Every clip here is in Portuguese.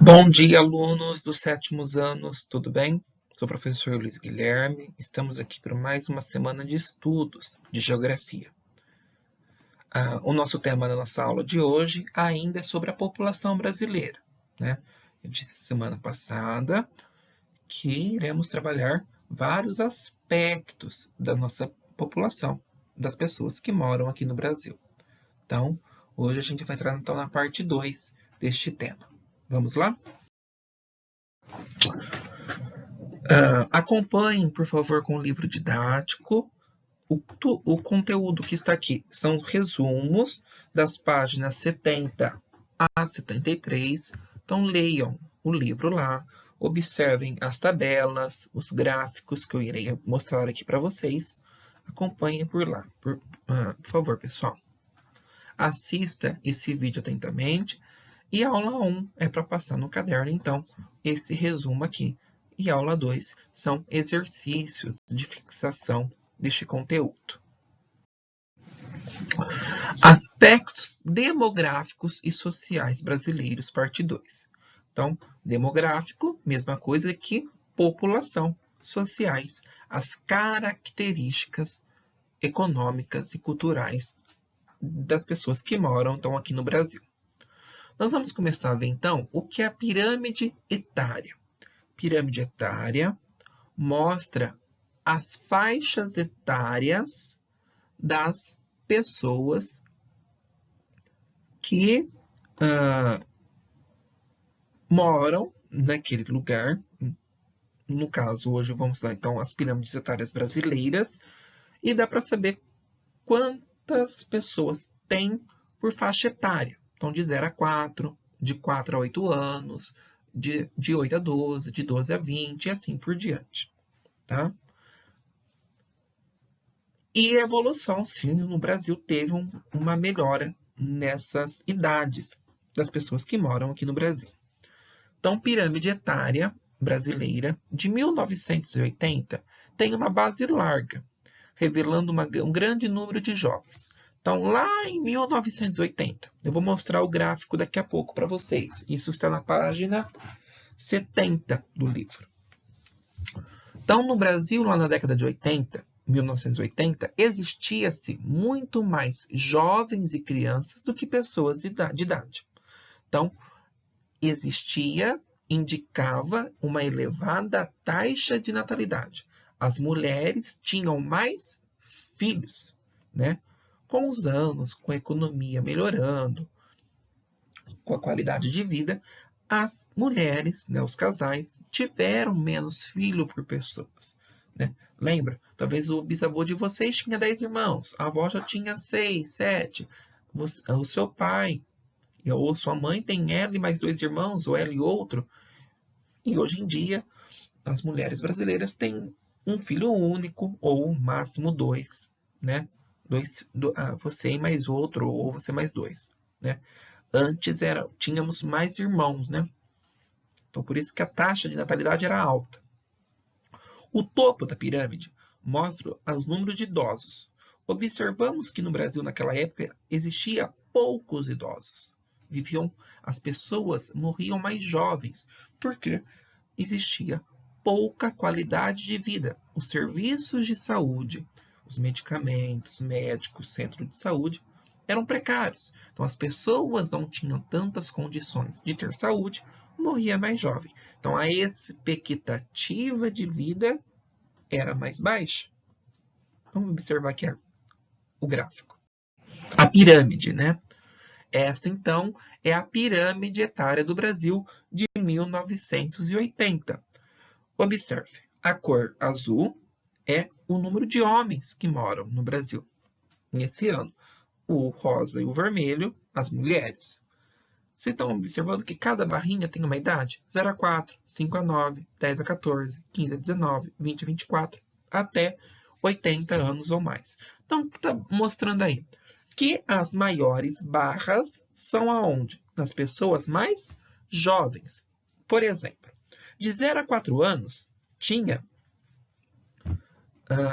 Bom dia, alunos dos sétimos anos, tudo bem? Sou o professor Luiz Guilherme, estamos aqui para mais uma semana de estudos de geografia. O nosso tema da nossa aula de hoje ainda é sobre a população brasileira, né? Eu disse semana passada que iremos trabalhar vários aspectos da nossa população, das pessoas que moram aqui no Brasil. Então, hoje a gente vai entrar então, na parte 2 deste tema. Vamos lá? Acompanhem, por favor, com o livro didático. O conteúdo que está aqui são resumos das páginas 70 a 73. Então, leiam o livro lá, observem as tabelas, os gráficos que eu irei mostrar aqui para vocês. Acompanhem por lá, por favor, pessoal. Assista esse vídeo atentamente. E a aula 1 é para passar no caderno, então, esse resumo aqui. E a aula 2 são exercícios de fixação deste conteúdo. Aspectos demográficos e sociais brasileiros, parte 2. Então, demográfico, mesma coisa que população, sociais, as características econômicas e culturais das pessoas que moram então, aqui no Brasil. Nós vamos começar a ver, então, o que é a pirâmide etária. Pirâmide etária mostra as faixas etárias das pessoas que moram naquele lugar. No caso, hoje vamos lá, então, as pirâmides etárias brasileiras. E dá para saber quantas pessoas tem por faixa etária. Então, de 0 a 4, de 4 a 8 anos, de 8 a 12, de 12 a 20 e assim por diante. Tá? E a evolução, sim, no Brasil teve uma melhora nessas idades das pessoas que moram aqui no Brasil. Então, pirâmide etária brasileira de 1980 tem uma base larga, revelando um grande número de jovens. Então, lá em 1980, eu vou mostrar o gráfico daqui a pouco para vocês. Isso está na página 70 do livro. Então, no Brasil, lá na década de 80, 1980, existia-se muito mais jovens e crianças do que pessoas de idade. Então, indicava uma elevada taxa de natalidade. As mulheres tinham mais filhos, né? Com os anos, com a economia melhorando, com a qualidade de vida, as mulheres, né, os casais, tiveram menos filho por pessoas. Né? Lembra? Talvez o bisavô de vocês tinha 10 irmãos, a avó já tinha 6, 7, o seu pai ou sua mãe tem ela e mais 2 irmãos, ou ela e outro. E hoje em dia, as mulheres brasileiras têm um filho único, ou máximo 2, né? Você e mais outro, ou você mais 2, né? Antes tínhamos mais irmãos, né? Então, por isso que a taxa de natalidade era alta. O topo da pirâmide mostra os números de idosos. Observamos que no Brasil, naquela época, existia poucos idosos. As pessoas morriam mais jovens, porque existia pouca qualidade de vida. Os serviços de saúde, os medicamentos, médicos, centro de saúde, eram precários. Então, as pessoas não tinham tantas condições de ter saúde, morria mais jovem. Então, a expectativa de vida era mais baixa. Vamos observar aqui o gráfico. A pirâmide, né? Essa, então, é a pirâmide etária do Brasil de 1980. Observe, a cor azul é o número de homens que moram no Brasil nesse ano. O rosa e o vermelho, as mulheres. Vocês estão observando que cada barrinha tem uma idade? 0 a 4, 5 a 9, 10 a 14, 15 a 19, 20 a 24, até 80 anos ou mais. Então, está mostrando aí que as maiores barras são aonde? Nas pessoas mais jovens. Por exemplo, de 0 a 4 anos, tinha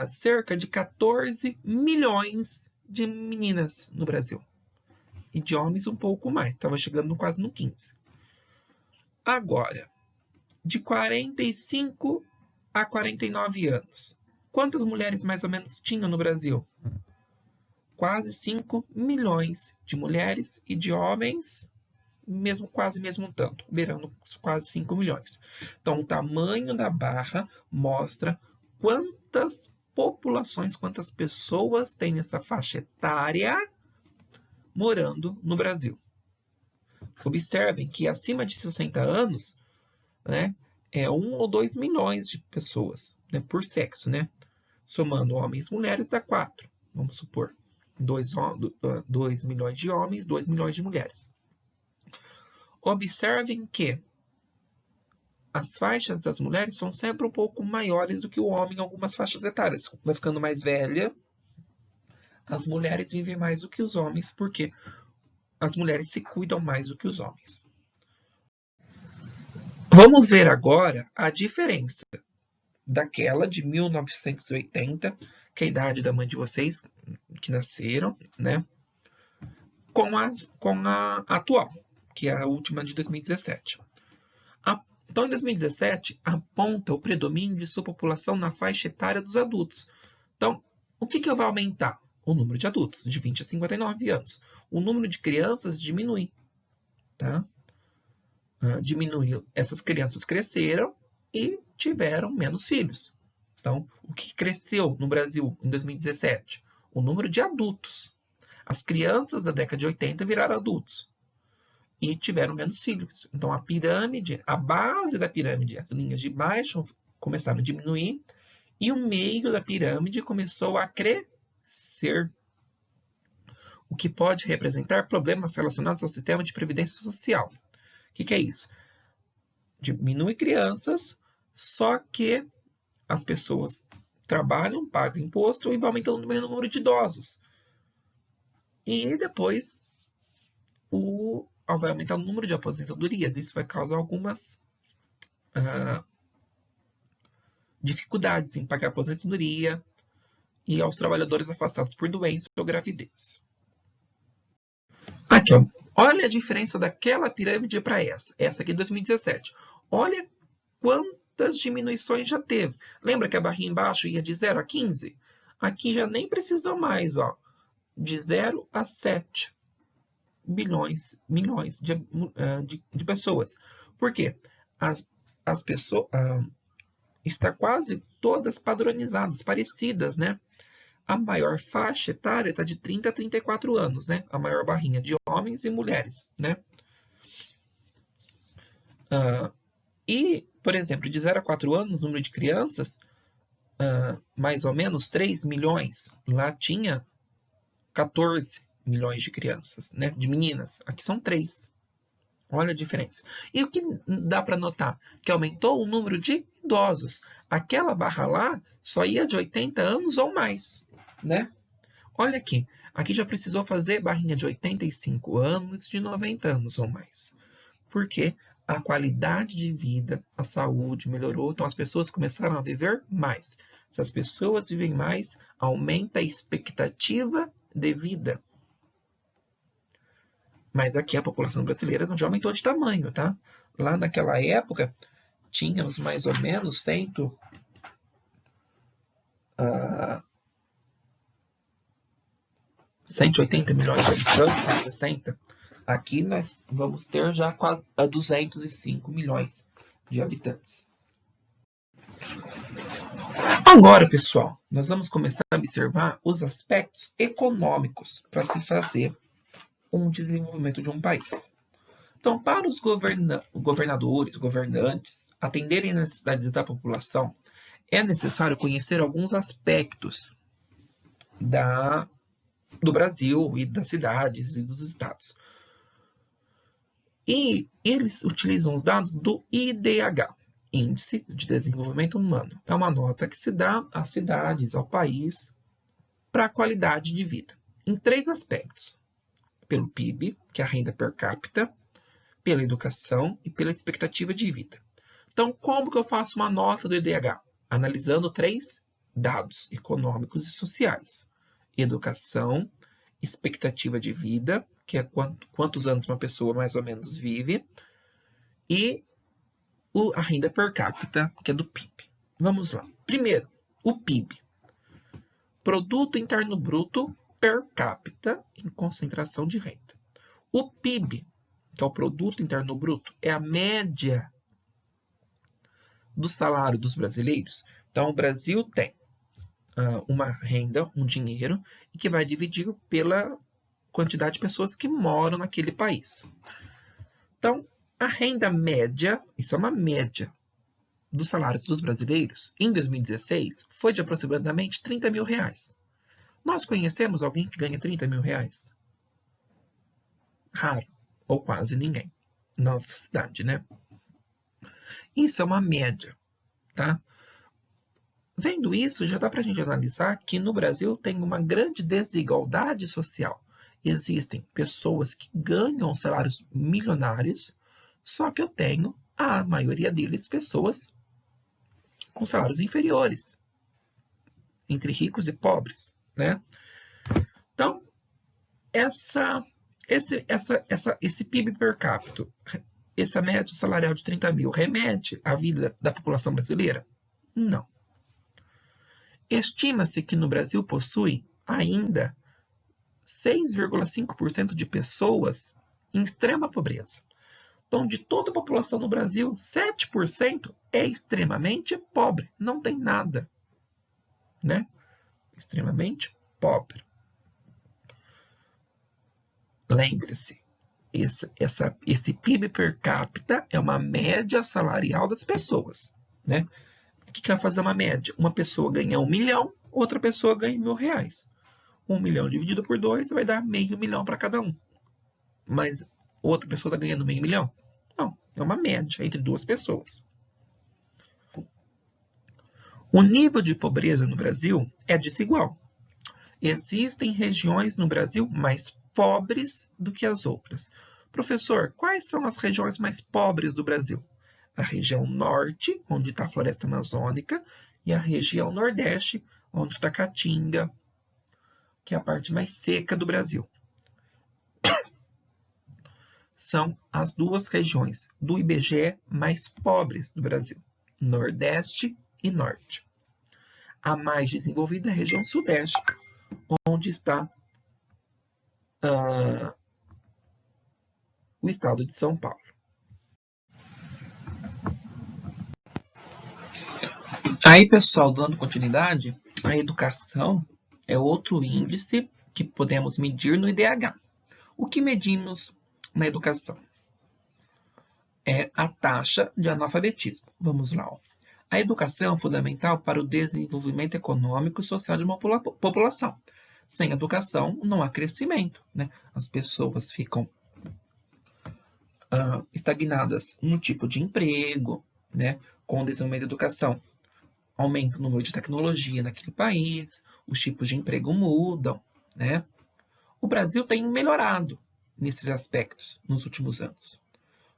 cerca de 14 milhões de meninas no Brasil. E de homens um pouco mais, estava chegando quase no 15. Agora, de 45 a 49 anos, quantas mulheres mais ou menos tinham no Brasil? Quase 5 milhões de mulheres e de homens, quase mesmo tanto, beirando quase 5 milhões. Então, o tamanho da barra mostra quantas populações, quantas pessoas tem nessa faixa etária morando no Brasil. Observem que acima de 60 anos, né, é 1 ou 2 milhões de pessoas, né, por sexo, né? Somando homens e mulheres dá 4, vamos supor. 2 milhões de homens, 2 milhões de mulheres. Observem que as faixas das mulheres são sempre um pouco maiores do que o homem em algumas faixas etárias. Vai ficando mais velha, as mulheres vivem mais do que os homens, porque as mulheres se cuidam mais do que os homens. Vamos ver agora a diferença daquela de 1980, que é a idade da mãe de vocês, que nasceram, né? Com a atual, que é a última de 2017. Então, em 2017, aponta o predomínio de sua população na faixa etária dos adultos. Então, o que vai aumentar? O número de adultos, de 20 a 59 anos. O número de crianças diminui. Tá? Diminuiu. Essas crianças cresceram e tiveram menos filhos. Então, o que cresceu no Brasil em 2017? O número de adultos. As crianças da década de 80 viraram adultos e tiveram menos filhos. Então, a pirâmide, a base da pirâmide, as linhas de baixo começaram a diminuir e o meio da pirâmide começou a crescer, o que pode representar problemas relacionados ao sistema de previdência social. O que é isso? Diminui crianças, só que as pessoas trabalham, pagam imposto e vai aumentando o número de idosos. E depois vai aumentar o número de aposentadorias. Isso vai causar algumas dificuldades em pagar a aposentadoria e aos trabalhadores afastados por doença ou gravidez. Aqui, ó. Olha a diferença daquela pirâmide para essa. Essa aqui é 2017. Olha quantas diminuições já teve. Lembra que a barrinha embaixo ia de 0 a 15? Aqui já nem precisou mais, ó. De 0 a 7 milhões de pessoas. Por quê? As pessoas estão quase todas padronizadas, parecidas, né? A maior faixa etária está de 30 a 34 anos, né? A maior barrinha de homens e mulheres, né? E, por exemplo, de 0 a 4 anos, o número de crianças, mais ou menos 3 milhões. Lá tinha 14 milhões de crianças, né? De meninas. Aqui são 3. Olha a diferença. E o que dá para notar? Que aumentou o número de idosos. Aquela barra lá só ia de 80 anos ou mais, né? Olha aqui. Aqui já precisou fazer barrinha de 85 anos, de 90 anos ou mais. Porque a qualidade de vida, a saúde melhorou, então as pessoas começaram a viver mais. Se as pessoas vivem mais, aumenta a expectativa de vida. Mas aqui a população brasileira não já aumentou de tamanho, tá? Lá naquela época, tínhamos mais ou menos 180 milhões de habitantes, 160. Aqui nós vamos ter já quase 205 milhões de habitantes. Agora, pessoal, nós vamos começar a observar os aspectos econômicos para se fazer um desenvolvimento de um país. Então, para os governadores, governantes, atenderem às necessidades da população, é necessário conhecer alguns aspectos do Brasil e das cidades e dos estados. E eles utilizam os dados do IDH, Índice de Desenvolvimento Humano. É uma nota que se dá às cidades, ao país, para a qualidade de vida, em 3 aspectos. Pelo PIB, que é a renda per capita, pela educação e pela expectativa de vida. Então, como que eu faço uma nota do IDH? Analisando 3 dados econômicos e sociais. Educação, expectativa de vida, que é quantos anos uma pessoa mais ou menos vive, e a renda per capita, que é do PIB. Vamos lá. Primeiro, o PIB. Produto Interno Bruto per capita em concentração de renda. O PIB, que é o Produto Interno Bruto, é a média do salário dos brasileiros. Então, o Brasil tem uma renda, um dinheiro, e que vai dividir pela quantidade de pessoas que moram naquele país. Então, a renda média, isso é uma média, dos salários dos brasileiros, em 2016, foi de aproximadamente 30 mil reais. Nós conhecemos alguém que ganha 30 mil reais? Raro, ou quase ninguém. Nossa cidade, né? Isso é uma média, tá? Vendo isso, já dá para a gente analisar que no Brasil tem uma grande desigualdade social. Existem pessoas que ganham salários milionários, só que eu tenho, a maioria deles, pessoas com salários inferiores, entre ricos e pobres, né? Então, esse PIB per capita, essa média salarial de 30 mil, remete à vida da população brasileira? Não. Estima-se que no Brasil possui ainda 6,5% de pessoas em extrema pobreza. Então, de toda a população no Brasil, 7% é extremamente pobre, não tem nada, né? Extremamente pobre. Lembre-se, esse PIB per capita é uma média salarial das pessoas, né? O que vai fazer uma média? Uma pessoa ganha 1 milhão, outra pessoa ganha R$ 1.000. 1 milhão dividido por 2 vai dar meio milhão para cada um. Mas outra pessoa está ganhando meio milhão? Não, é uma média entre duas pessoas. O nível de pobreza no Brasil é desigual. Existem regiões no Brasil mais pobres do que as outras. Professor, quais são as regiões mais pobres do Brasil? A região norte, onde está a floresta amazônica, e a região nordeste, onde está a Caatinga, que é a parte mais seca do Brasil. São as duas regiões do IBGE mais pobres do Brasil, Nordeste e Norte. A mais desenvolvida é a região Sudeste, onde está o estado de São Paulo. Aí, pessoal, dando continuidade, a educação é outro índice que podemos medir no IDH. O que medimos na educação? É a taxa de analfabetismo. Vamos lá. A educação é fundamental para o desenvolvimento econômico e social de uma população. Sem educação, não há crescimento, né? As pessoas ficam estagnadas no tipo de emprego, né? Com o desenvolvimento da educação, aumenta o número de tecnologia naquele país, os tipos de emprego mudam, né? O Brasil tem melhorado nesses aspectos nos últimos anos.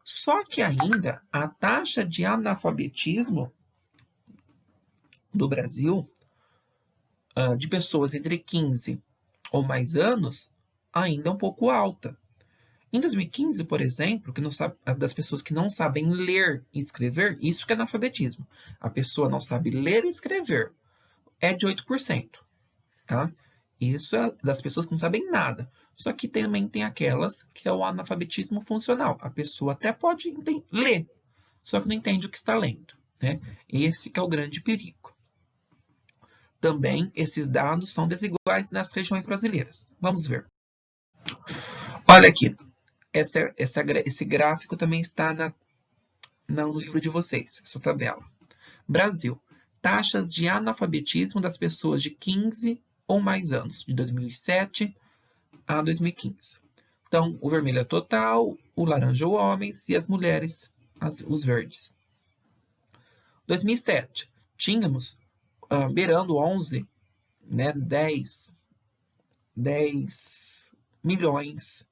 Só que ainda a taxa de analfabetismo do Brasil, de pessoas entre 15 ou mais anos, ainda é um pouco alta. Em 2015, por exemplo, das pessoas que não sabem ler e escrever, isso que é analfabetismo. A pessoa não sabe ler e escrever. É de 8%. Tá? Isso é das pessoas que não sabem nada. Só que também tem aquelas que é o analfabetismo funcional. A pessoa até pode ler, só que não entende o que está lendo. Né? Esse que é o grande perigo. Também esses dados são desiguais nas regiões brasileiras. Vamos ver. Olha aqui. Esse gráfico também está no livro de vocês, essa tabela. Brasil. Taxas de analfabetismo das pessoas de 15 ou mais anos, de 2007 a 2015. Então, o vermelho é total, o laranja é o homens e as mulheres, os verdes. 2007, tínhamos beirando 11, né, 10 milhões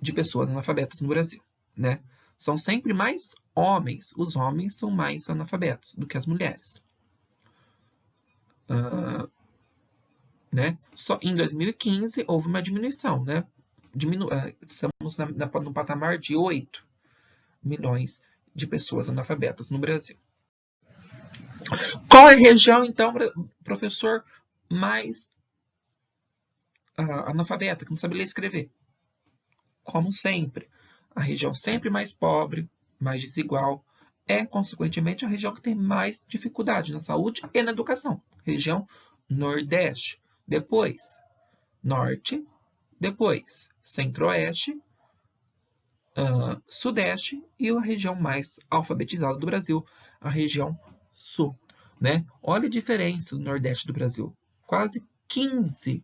de pessoas analfabetas no Brasil, né? São sempre mais homens. Os homens são mais analfabetos do que as mulheres. Né? Só em 2015 houve uma diminuição, né? Estamos no patamar de 8 milhões de pessoas analfabetas no Brasil. Qual é a região, então, professor, mais analfabeta, que não sabe ler e escrever? Como sempre, a região sempre mais pobre, mais desigual, é, consequentemente, a região que tem mais dificuldade na saúde e na educação. Região Nordeste, depois Norte, depois Centro-Oeste, Sudeste e a região mais alfabetizada do Brasil, a região Sul. Né? Olha a diferença do Nordeste do Brasil. Quase 15%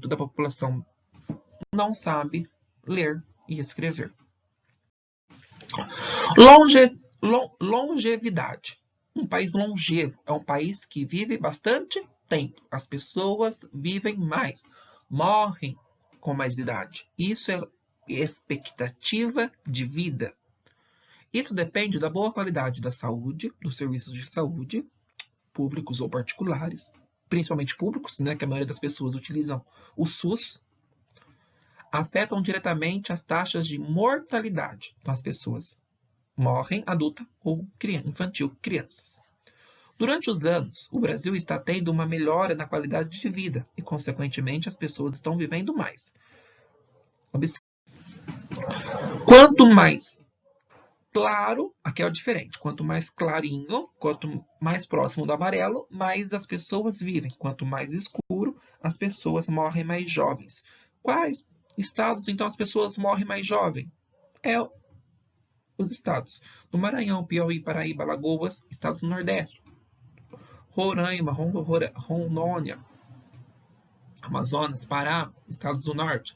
da população não sabe ler e escrever. Longevidade. Um país longevo é um país que vive bastante tempo. As pessoas vivem mais, morrem com mais idade. Isso é expectativa de vida. Isso depende da boa qualidade da saúde, dos serviços de saúde, públicos ou particulares, principalmente públicos, né, que a maioria das pessoas utilizam o SUS, afetam diretamente as taxas de mortalidade. Então, as pessoas morrem adulta ou infantil, crianças. Durante os anos, o Brasil está tendo uma melhora na qualidade de vida e, consequentemente, as pessoas estão vivendo mais. Quanto mais claro, aqui é o diferente, quanto mais clarinho, quanto mais próximo do amarelo, mais as pessoas vivem. Quanto mais escuro, as pessoas morrem mais jovens. Quais estados, então, as pessoas morrem mais jovens? Os estados do Maranhão, Piauí, Paraíba, Alagoas, estados do Nordeste, Roraima, Rondônia, Amazonas, Pará, estados do Norte.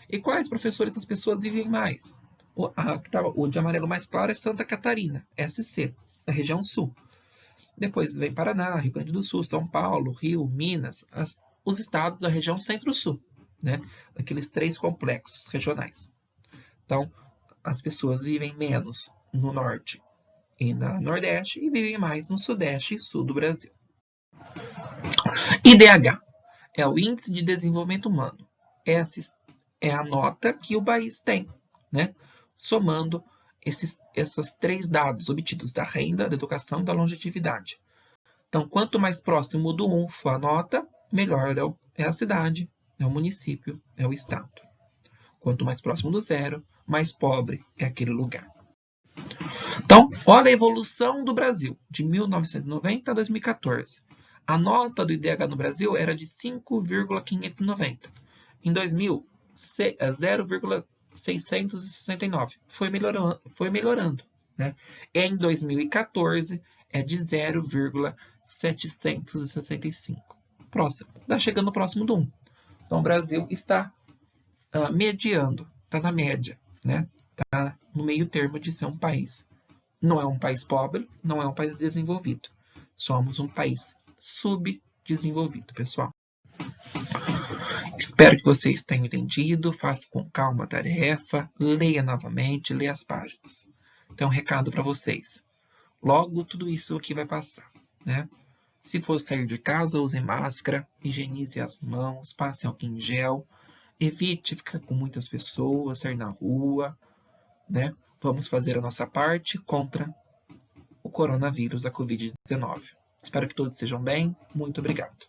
E quais, professores, as pessoas vivem mais? O de amarelo mais claro é Santa Catarina, SC, da região sul. Depois vem Paraná, Rio Grande do Sul, São Paulo, Rio, Minas, os estados da região centro-sul, né? Aqueles 3 complexos regionais. Então, as pessoas vivem menos no norte e no nordeste e vivem mais no sudeste e sul do Brasil. IDH é o Índice de Desenvolvimento Humano. Essa é a nota que o país tem, né? Somando esses 3 dados obtidos da renda, da educação e da longevidade. Então, quanto mais próximo do 1 for a nota, melhor é a cidade, é o município, é o estado. Quanto mais próximo do 0, mais pobre é aquele lugar. Então, olha a evolução do Brasil, de 1990 a 2014. A nota do IDH no Brasil era de 5,590. Em 2000, 0,669. Foi melhorando. Né? Em 2014, é de 0,765. Próximo. Está chegando próximo do 1. Então, o Brasil está mediando, está na média. Né? Está no meio termo de ser um país. Não é um país pobre, não é um país desenvolvido. Somos um país subdesenvolvido, pessoal. Espero que vocês tenham entendido, faça com calma a tarefa, leia novamente, leia as páginas. Então, um recado para vocês. Logo, tudo isso aqui vai passar, né? Se for sair de casa, use máscara, higienize as mãos, passe álcool em gel, evite ficar com muitas pessoas, sair na rua, né? Vamos fazer a nossa parte contra o coronavírus, a Covid-19. Espero que todos estejam bem. Muito obrigado.